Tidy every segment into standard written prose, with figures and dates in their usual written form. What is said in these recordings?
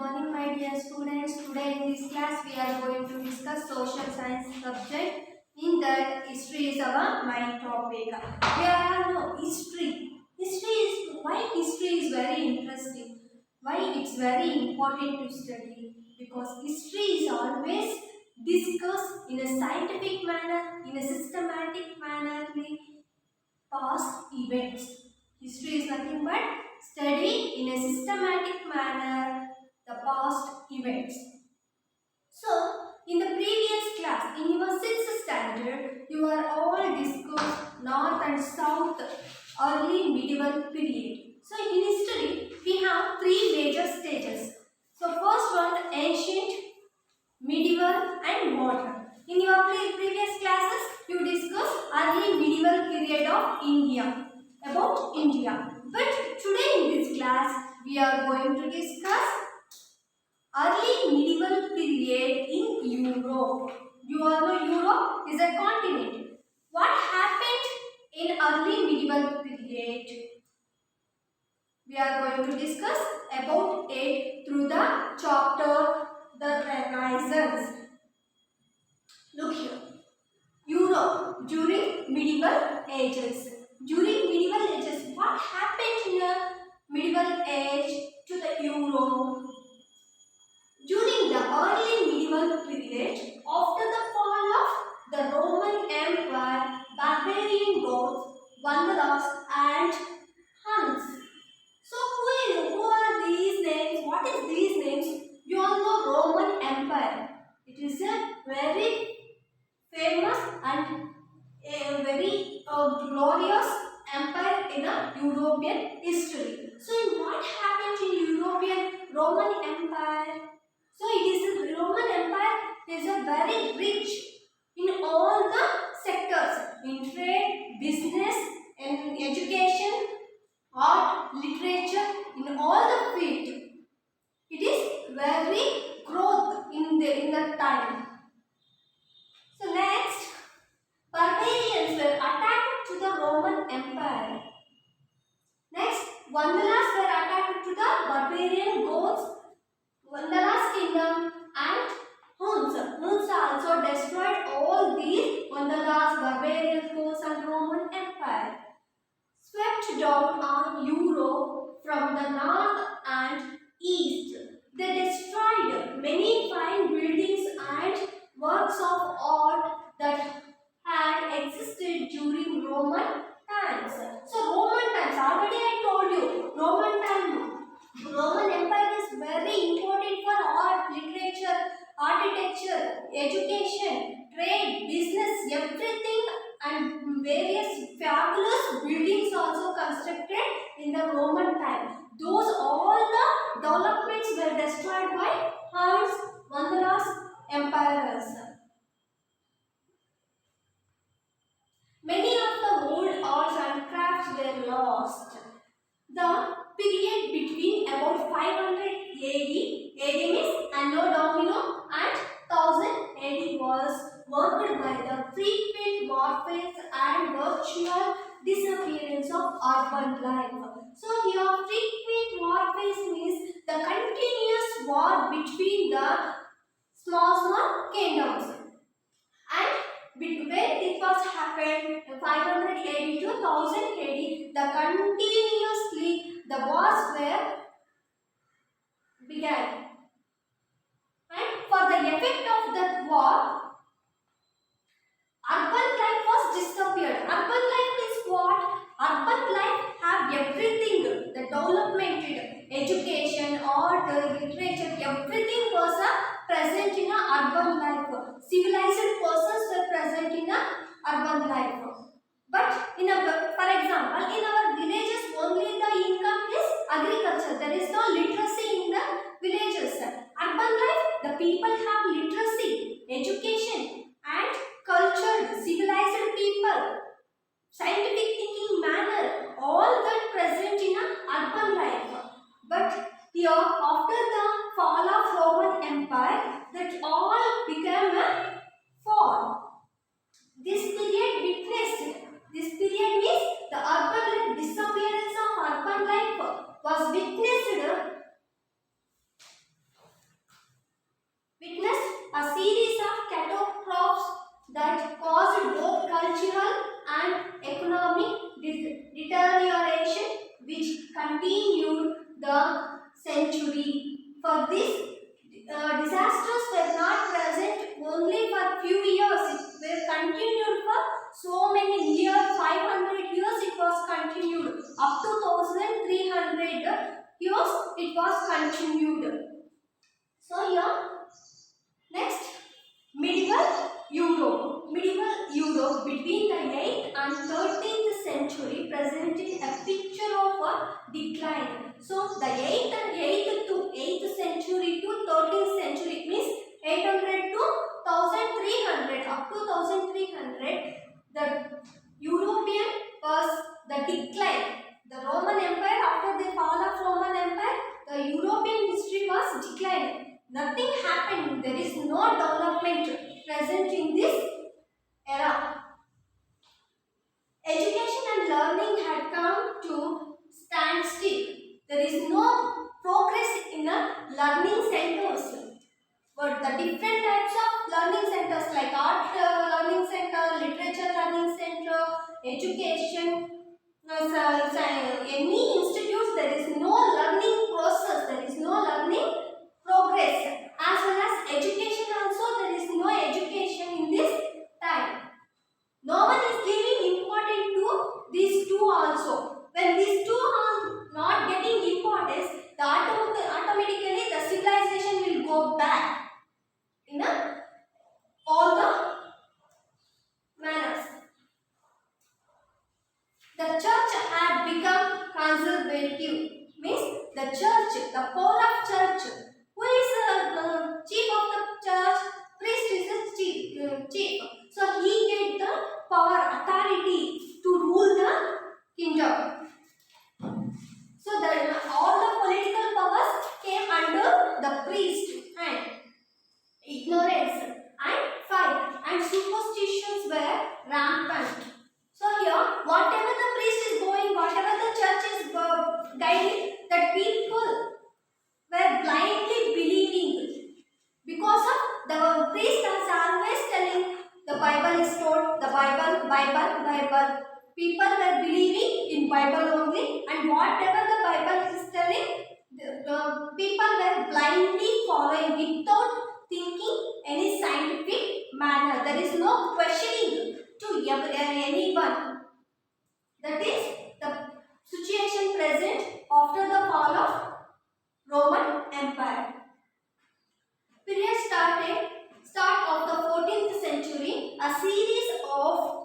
morning, my dear students. Today in this class we are going to discuss social science subject. In that, history is our main topic. We are no history. Why history is very interesting. Why it's very important to study, because history is always discussed in a scientific manner, in a systematic manner, past events. History is nothing but study in a systematic manner the past events. So, in the previous class, in your 6th standard, you are all discussed North and South early medieval period. So, in history, we have 3 major stages. So, first one, ancient, medieval and modern. In your previous classes, you discussed early medieval period of India, about India. But today in this class, we are going to discuss early medieval period in Europe. You all know Europe is a continent. What happened in early medieval period? We are going to discuss about it through the chapter The Renaissance. Look here. Europe during medieval ages. During medieval ages, what happened in the medieval age to the Europe? During the early medieval period, after the fall of the Roman Empire, barbarian Goths, Vandals and Huns. So who are these names? What is these names? You all know Roman Empire. It is a very famous and a very glorious empire in a European history. So what happened in European Roman Empire? So it is a Roman Empire is a very rich in all the sectors, in trade, business, in education, art, literature, in all the field. It is very growth in the time. So next, barbarians were attacked to the Roman Empire. Next, Vandalas were attacked to the barbarian Goths, Vandalas kingdom and Huns. Huns also destroyed all these Vandalas, barbarian Goths and Roman Empire. Swept down on Europe from the north and east. They destroyed many fine buildings and works of art that had existed during Roman times. So Roman times, already I told you, Roman Empire is very important for art, literature, architecture, education, trade, business, everything, and various fabulous buildings also constructed in the Roman time. Those all the developments were destroyed by Huns, Vandalas, emperors. Many of the old arts and crafts were lost. The period between about 500 AD means Anno Domino and 1000 AD was marked by the frequent warfare and virtual disappearance of urban life. So here frequent warfare means the continuous war between the small kingdoms. And when it was happened 500 AD to 1000 AD, the continuously the wars were began. And for the effect of that war, urban life was disappeared. Urban life is what? Urban life have everything. The development, education, art, literature, everything was present in a urban life. Civilized persons were present in a urban life. But for example, in our villages only the income is agriculture. There is no literacy in the villages. Urban life, the people have literacy, education and cultured, civilized people, scientific thinking manner, all that present in a urban life. But here, after the fall of Roman Empire, that all became a fall. This period means the urban life, disappearance of urban life was witnessed For this, disasters were not present only for few years. It were continued for so many years. 500 years it was continued. Up to 1300 years it was continued. So here, next, medieval Europe. Medieval Europe between the 8th and 13th century presented a picture of a decline. So the 8th to 8th century to 13th century means 800 to 1300. Up to 1300, the European was the decline. The Roman Empire, after the fall of Roman Empire, the European history was declining. Nothing happened. There is no development present in this era. Education and learning had come to stand still. There is no progress in the learning centers. But the different types of learning centers like art learning center, literature learning center, education, any institutes, there is no learning process, there is no learning progress. As well as education also, there is no education in this time. No one is giving importance to these two also. When these two are not getting importance, the automatically the civilization will go back in all the manners. The church had become conservative. Means the church, the power of church. Who is the chief of the church? Priest is the chief. So he get the power, authority to rule the kingdom. So all the political powers came under the priest, and ignorance and fight and superstitions were rampant. So here, whatever the priest is going, whatever the church is guiding, that people were blindly believing, because of the priest is always telling the Bible is told, the Bible. People were believing in Bible only, and whatever the Bible is telling, the people were blindly following without thinking any scientific manner. There is no questioning to anyone. That is the situation present after the fall of Roman Empire. Period start of the 14th century, a series of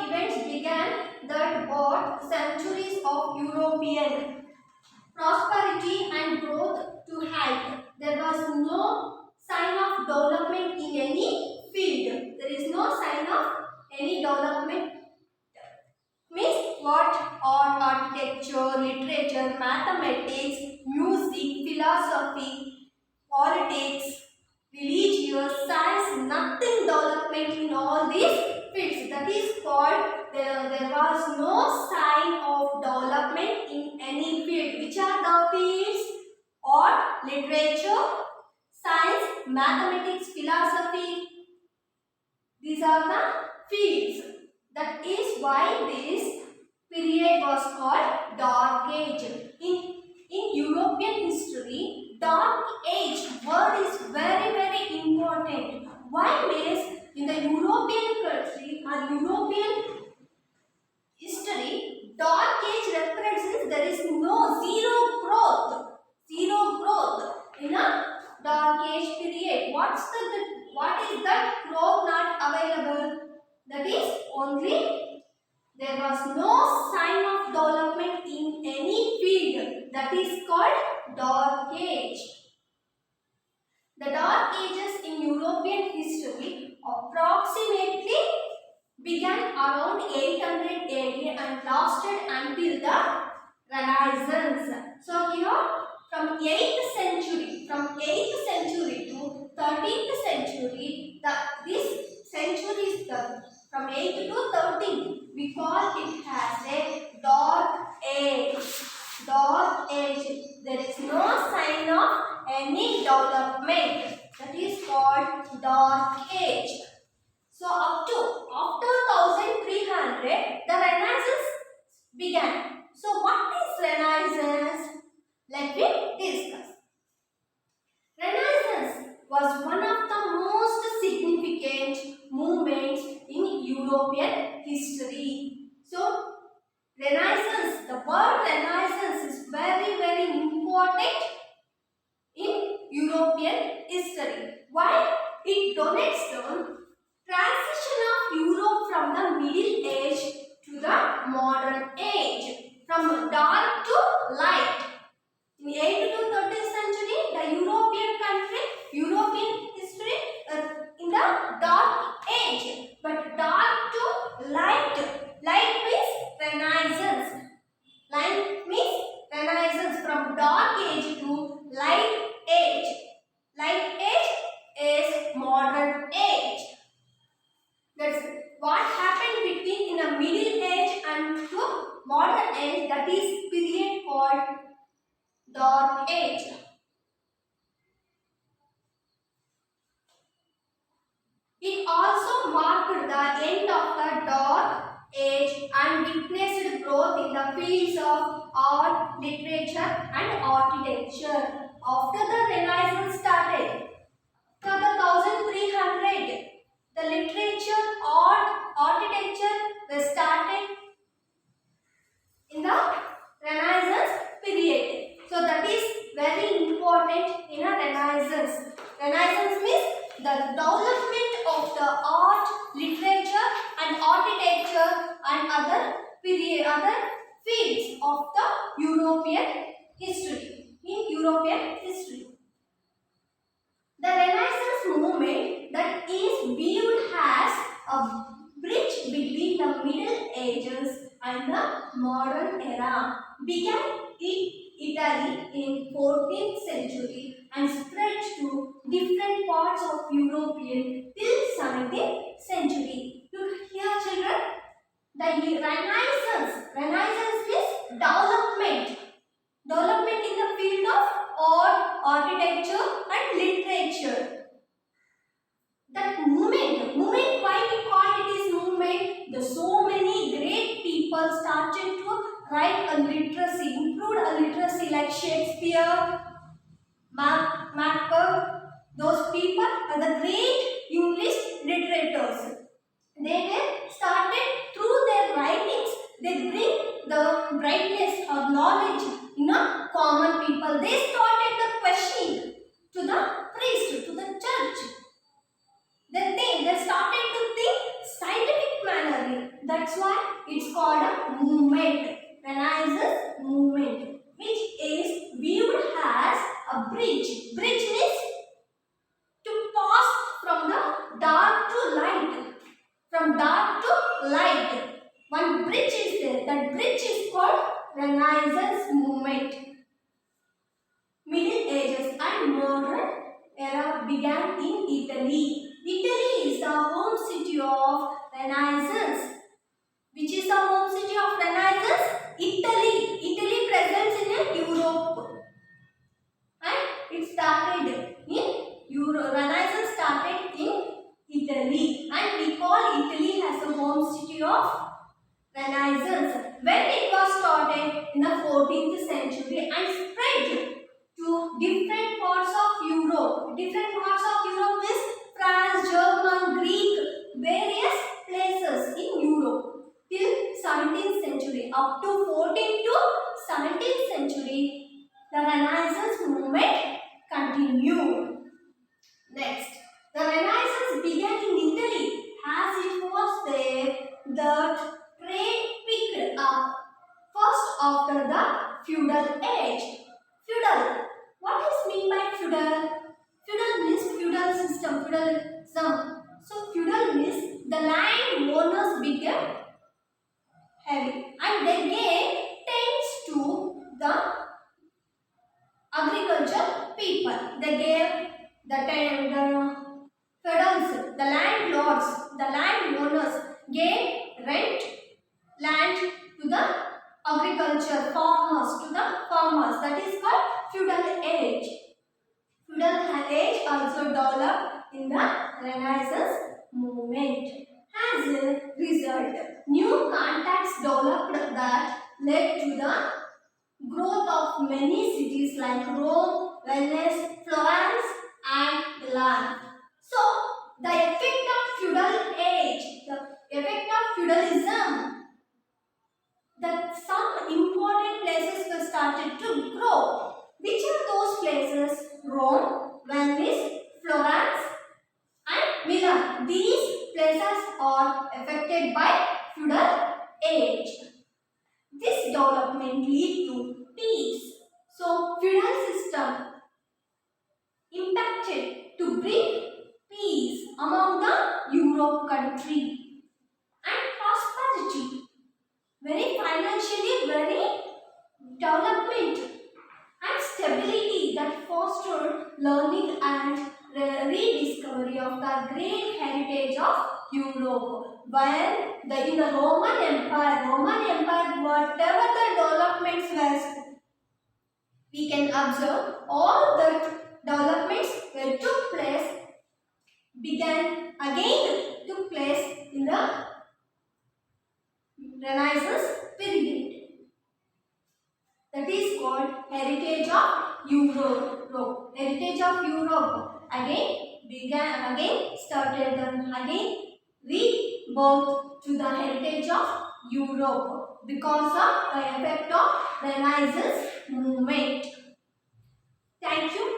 events began that brought centuries of European prosperity and growth to halt. There was no sign of development in any field. There is no sign of any development. Means what? Art, architecture, literature, mathematics, music, philosophy, politics, religious, science, nothing development in all these fields. That is called, there was no sign of development in any field. Which are the fields? Art, literature, science, mathematics, philosophy. These are the fields. That is why this period was called Dark Age. In European history, Dark Age word is very important. Why means in the European country or European history, Dark Age represents there is no zero growth in a Dark Age period. What is that growth not available? That is only there was no sign of development in any field. That is called Dark Age. The Dark Ages in European history approximately began around 800 AD and lasted until the Renaissance. So here from 8th century to 13th century, this century is from 8th to 13th. We call it as a Dark Age. Dark Age. There is no sign of any development. That is called Dark Age. So up to after 1300, history. So, Renaissance, the word Renaissance is very, very important in European history. Why? It denotes the transition of Europe from the Middle Age to the modern age, from dark to light. In 8th to 13th century, the European history in the dark age, but dark to light. Light means Renaissance. Light means Renaissance, from dark age to light age. Light age is modern age. That's what happened between in a middle age and to modern age. That is period called dark age. It also marked the end of the dark age and witnessed growth in the fields of art, literature and architecture. After the Renaissance started, after the 1300, the literature, art, architecture were started in the Renaissance period. So that is very important in a Renaissance. Renaissance means the development of the art, literature and architecture and other fields of the European history. In European history, the Renaissance movement that is viewed as a bridge between the Middle Ages and the modern era began in Italy in 14th century and spread to different parts of European till 17th century. Look here, children. The Renaissance is development in the field of art, architecture and literature. That movement, why we call it is movement? The so many great people started to write a literacy, improved a literacy like Shakespeare, Macbeth. Those people are the great English literators. They were started through their writings. They bring the brightness of knowledge in a common people. They started the questioning to the priest, to the church. They started to think scientific manner. That's why it's called a movement, Renaissance movement, which is viewed as a bridge. Bridge means to pass from the dark to light. From dark to light. One bridge is there. That bridge is called Renaissance movement. Middle Ages and modern era began in Italy. Italy is the home city of Renaissance. Which is the home city of Renaissance? Italy. Italy presents in Europe. And it started in Europe. Renaissance started in Italy. And we call Italy as the home city of Renaissance. When it was started in the 14th century and spread to different parts of Europe. Different parts of Europe is France, German, Greek, various places in Europe till 17th century. Up to 14th to 17th century, the Renaissance movement continued. Next, the Renaissance began in Italy. As it was there, the trade picked up first after the feudal age. Feudal. What is mean by feudal? Feudal means feudal system, feudalism. So feudal means the land owners became heavy and they gave thanks to the agriculture people. They gave the feudals, the landlords, the land owners gave rent land to the agriculture farmers, That is called feudal age. Feudal age also developed in the Renaissance movement. As a result, new contacts developed that led to the growth of many cities like Rome, Venice, Florence and Milan. So, the effect of feudal age, effect of feudalism, that some important places were started to grow. Which are those places? Rome, Venice, Florence and Milan. These places are affected by feudal age. This development lead to peace. So, feudal system impacted to bring peace among the Europe country and prosperity. Very financially, very development and stability that fostered learning and rediscovery of the great heritage of Europe. When in the Roman Empire, whatever the developments were, we can observe all the developments that took place took place in the Renaissance period. That is called Heritage of Europe. Heritage of Europe started rebirth to the heritage of Europe because of the effect of Renaissance movement. Thank you.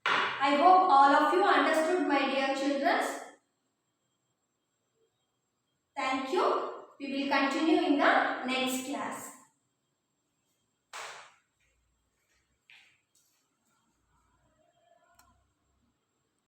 I hope all of you understood, my dear children. Thank you. We will continue in the